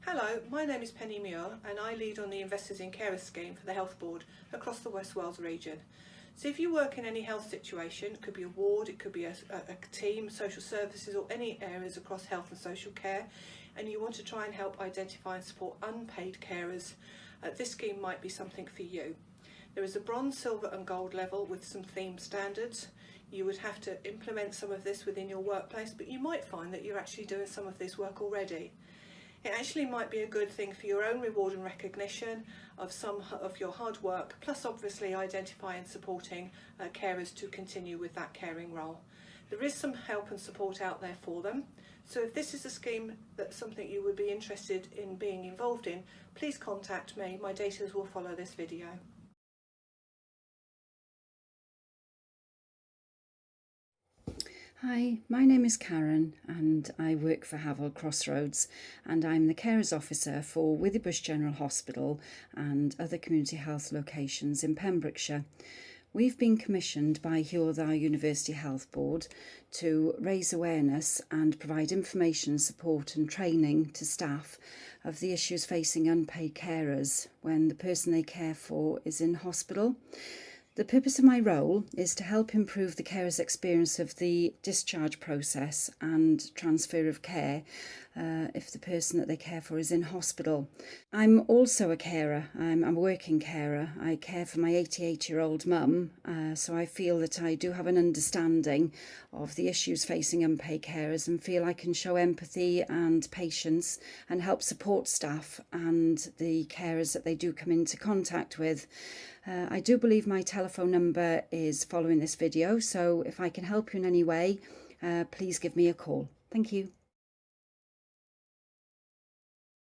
Hello, my name is Pennie and I lead on the Investors in Carers scheme for the Health Board across the West Wales region. So if you work in any health situation, it could be a ward, it could be a team, social services or any areas across health and social care, and you want to try and help identify and support unpaid carers, this scheme might be something for you. There is a bronze, silver and gold level with some theme standards. You would have to implement some of this within your workplace, but you might find that you're actually doing some of this work already. It actually might be a good thing for your own reward and recognition of some of your hard work, plus obviously identifying and supporting carers to continue with that caring role. There is some help and support out there for them. So if this is a scheme that's something you would be interested in being involved in, please contact me. My details will follow this video. Hi, my name is Karen and I work for Hafal Cross Roads and I'm the Carers Officer for Wythnos General Hospital and other community health locations in Pembrokeshire. We've been commissioned by Bwrdd University Health Board to raise awareness and provide information, support and training to staff of the issues facing unpaid carers when the person they care for is in hospital. The purpose of my role is to help improve the carer's experience of the discharge process and transfer of care if the person that they care for is in hospital. I'm also a carer. I'm a working carer. I care for my 88-year-old mum, so I feel that I do have an understanding of the issues facing unpaid carers and feel I can show empathy and patience and help support staff and the carers that they do come into contact with. I do believe my telephone number is following this video, so if I can help you in any way, please give me a call. Thank you.